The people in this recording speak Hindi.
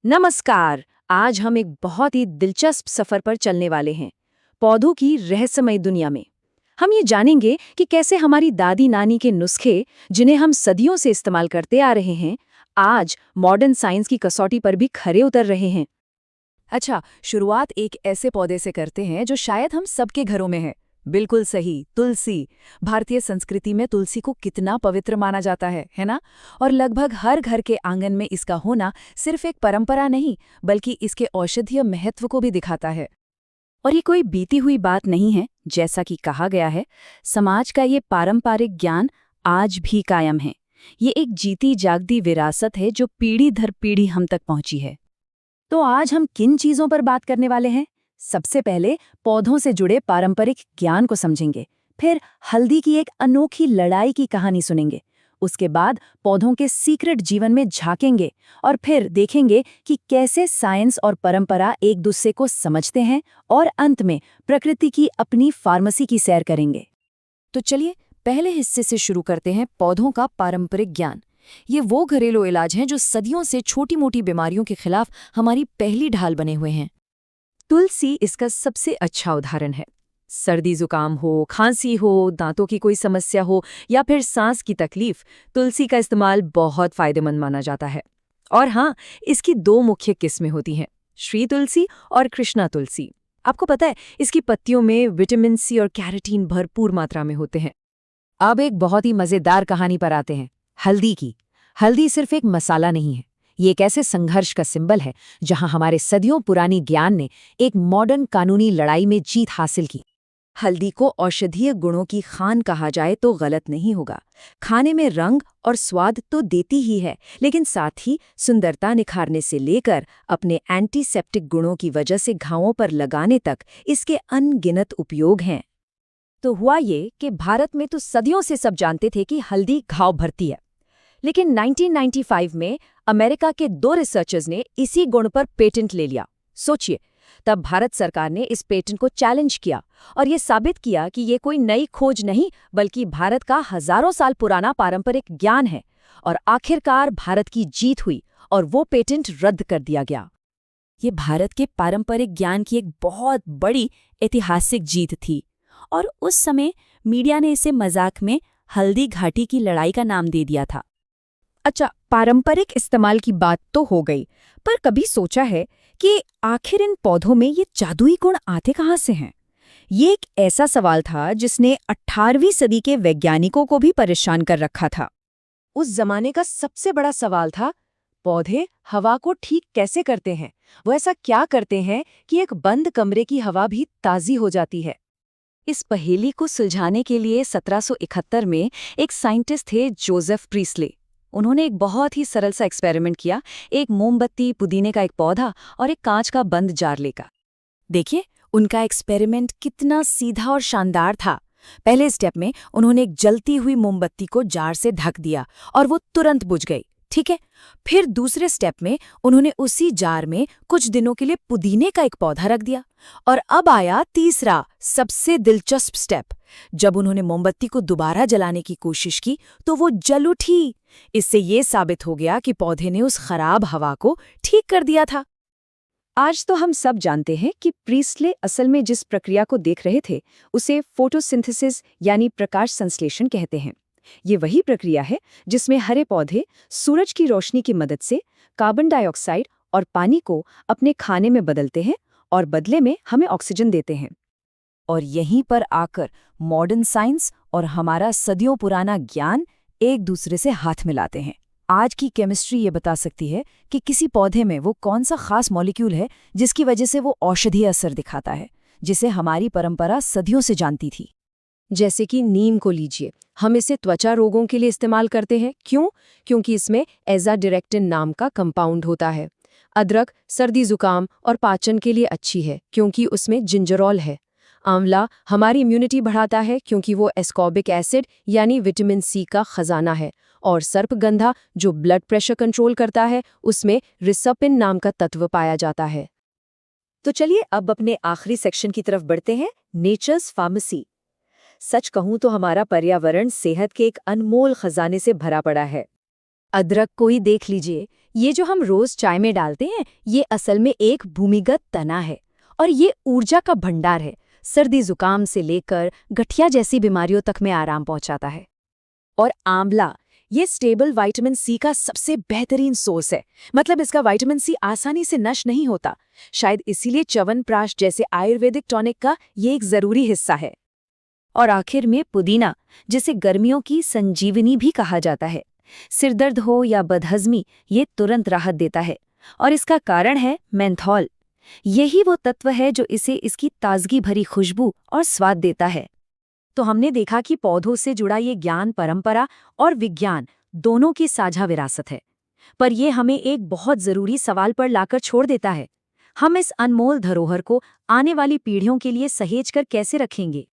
नमस्कार। आज हम एक बहुत ही दिलचस्प सफर पर चलने वाले हैं, पौधों की रहस्यमय दुनिया में। हम ये जानेंगे कि कैसे हमारी दादी नानी के नुस्खे, जिन्हें हम सदियों से इस्तेमाल करते आ रहे हैं, आज मॉडर्न साइंस की कसौटी पर भी खरे उतर रहे हैं। अच्छा, शुरुआत एक ऐसे पौधे से करते हैं जो शायद हम सबके घरों में है। बिल्कुल सही, तुलसी। भारतीय संस्कृति में तुलसी को कितना पवित्र माना जाता है ना? और लगभग हर घर के आंगन में इसका होना सिर्फ एक परंपरा नहीं, बल्कि इसके औषधीय महत्व को भी दिखाता है। और ये कोई बीती हुई बात नहीं है। जैसा कि कहा गया है, समाज का ये पारंपरिक ज्ञान आज भी कायम है। ये एक जीती जागती विरासत है जो पीढ़ी दर पीढ़ी हम तक पहुंची है। तो आज हम किन चीजों पर बात करने वाले हैं? सबसे पहले पौधों से जुड़े पारंपरिक ज्ञान को समझेंगे, फिर हल्दी की एक अनोखी लड़ाई की कहानी सुनेंगे, उसके बाद पौधों के सीक्रेट जीवन में झांकेंगे और फिर देखेंगे कि कैसे साइंस और परंपरा एक दूसरे को समझते हैं, और अंत में प्रकृति की अपनी फार्मेसी की सैर करेंगे। तो चलिए पहले हिस्से से शुरू करते हैं, पौधों का पारंपरिक ज्ञान। ये वो घरेलू इलाज हैं जो सदियों से छोटी मोटी बीमारियों के खिलाफ हमारी पहली ढाल बने हुए हैं। तुलसी इसका सबसे अच्छा उदाहरण है। सर्दी जुकाम हो, खांसी हो, दांतों की कोई समस्या हो या फिर सांस की तकलीफ, तुलसी का इस्तेमाल बहुत फायदेमंद माना जाता है। और हाँ, इसकी दो मुख्य किस्में होती हैं, श्री तुलसी और कृष्णा तुलसी। आपको पता है, इसकी पत्तियों में विटामिन सी और कैरोटीन भरपूर मात्रा में होते हैं। अब एक बहुत ही मजेदार कहानी पर आते हैं, हल्दी की। हल्दी सिर्फ एक मसाला नहीं है, ये एक ऐसे संघर्ष का सिंबल है जहां हमारे सदियों पुरानी ज्ञान ने एक मॉडर्न कानूनी लड़ाई में जीत हासिल की। हल्दी को औषधीय गुणों की खान कहा जाए तो गलत नहीं होगा। खाने में रंग और स्वाद तो देती ही है, लेकिन साथ ही सुंदरता निखारने से लेकर अपने एंटीसेप्टिक गुणों की वजह से घावों पर लगाने तक इसके अनगिनत उपयोग हैं। तो हुआ ये कि भारत में तो सदियों से सब जानते थे कि हल्दी घाव भरती है, लेकिन 1995 में अमेरिका के दो रिसर्चर्स ने इसी गुण पर पेटेंट ले लिया। सोचिए, तब भारत सरकार ने इस पेटेंट को चैलेंज किया और ये साबित किया कि ये कोई नई खोज नहीं, बल्कि भारत का हजारों साल पुराना पारंपरिक ज्ञान है। और आखिरकार भारत की जीत हुई और वो पेटेंट रद्द कर दिया गया। ये भारत के पारंपरिक ज्ञान की एक बहुत बड़ी ऐतिहासिक जीत थी, और उस समय मीडिया ने इसे मजाक में हल्दी घाटी की लड़ाई का नाम दे दिया था। अच्छा, पारंपरिक इस्तेमाल की बात तो हो गई, पर कभी सोचा है कि आखिर इन पौधों में ये जादुई गुण आते कहाँ से हैं? ये एक ऐसा सवाल था जिसने 18वीं सदी के वैज्ञानिकों को भी परेशान कर रखा था। उस जमाने का सबसे बड़ा सवाल था, पौधे हवा को ठीक कैसे करते हैं? वो ऐसा क्या करते हैं कि एक बंद कमरे की हवा भी ताज़ी हो जाती है? इस पहेली को सुलझाने के लिए 1771 में एक साइंटिस्ट थे, जोसेफ प्रीस्ले। उन्होंने एक बहुत ही सरल सा एक्सपेरिमेंट किया, एक मोमबत्ती, पुदीने का एक पौधा और एक कांच का बंद जार लेकर। देखिए, उनका एक्सपेरिमेंट कितना सीधा और शानदार था। पहले स्टेप में उन्होंने एक जलती हुई मोमबत्ती को जार से ढक दिया और वो तुरंत बुझ गई, ठीक है। फिर दूसरे स्टेप में उन्होंने उसी जार में कुछ दिनों के लिए पुदीने का एक पौधा रख दिया। और अब आया तीसरा, सबसे दिलचस्प स्टेप। जब उन्होंने मोमबत्ती को दोबारा जलाने की कोशिश की तो वो जल उठी। इससे ये साबित हो गया कि पौधे ने उस खराब हवा को ठीक कर दिया था। आज तो हम सब जानते हैं कि प्रीस्ले असल में जिस प्रक्रिया को देख रहे थे उसे फोटोसिंथेसिस यानी प्रकाश संश्लेषण कहते हैं। ये वही प्रक्रिया है जिसमें हरे पौधे सूरज की रोशनी की मदद से कार्बन डाइऑक्साइड और पानी को अपने खाने में बदलते हैं और बदले में हमें ऑक्सीजन देते हैं। और यहीं पर आकर मॉडर्न साइंस और हमारा सदियों पुराना ज्ञान एक दूसरे से हाथ मिलाते हैं। आज की केमिस्ट्री ये बता सकती है कि किसी पौधे में वो कौन सा खास मॉलिक्यूल है जिसकी वजह से वो औषधीय असर दिखाता है, जिसे हमारी परंपरा सदियों से जानती थी। जैसे कि नीम को लीजिए, हम इसे त्वचा रोगों के लिए इस्तेमाल करते हैं। क्यों? क्योंकि इसमें एज़ाडिरेक्टिन नाम का कंपाउंड होता है। अदरक सर्दी जुकाम और पाचन के लिए अच्छी है क्योंकि उसमें जिंजरोल है। आंवला हमारी इम्यूनिटी बढ़ाता है क्योंकि वो एस्कॉर्बिक एसिड यानी विटामिन सी का खजाना है। और सर्पगंधा जो ब्लड प्रेशर कंट्रोल करता है, उसमें रिसपिन नाम का तत्व पाया जाता है। तो चलिए अब अपने आखिरी सेक्शन की तरफ बढ़ते हैं, नेचर्स फार्मेसी। सच कहूं तो हमारा पर्यावरण सेहत के एक अनमोल खजाने से भरा पड़ा है। अदरक को ही देख लीजिए, ये जो हम रोज चाय में डालते हैं, ये असल में एक भूमिगत तना है और ये ऊर्जा का भंडार है। सर्दी जुकाम से लेकर गठिया जैसी बीमारियों तक में आराम पहुंचाता है। और आंवला, ये स्टेबल विटामिन सी का सबसे बेहतरीन सोर्स है। मतलब इसका विटामिन सी आसानी से नष्ट नहीं होता। शायद इसीलिए च्यवनप्राश जैसे आयुर्वेदिक टॉनिक का ये एक जरूरी हिस्सा है। और आखिर में पुदीना, जिसे गर्मियों की संजीवनी भी कहा जाता है। सिरदर्द हो या बदहजमी, ये तुरंत राहत देता है। और इसका कारण है मेंथॉल। यही वो तत्व है जो इसे इसकी ताजगी भरी खुशबू और स्वाद देता है। तो हमने देखा कि पौधों से जुड़ा ये ज्ञान परंपरा और विज्ञान दोनों की साझा विरासत है। पर ये हमें एक बहुत जरूरी सवाल पर लाकर छोड़ देता है। हम इस अनमोल धरोहर को आने वाली पीढ़ियों के लिए सहेज कर कैसे रखेंगे?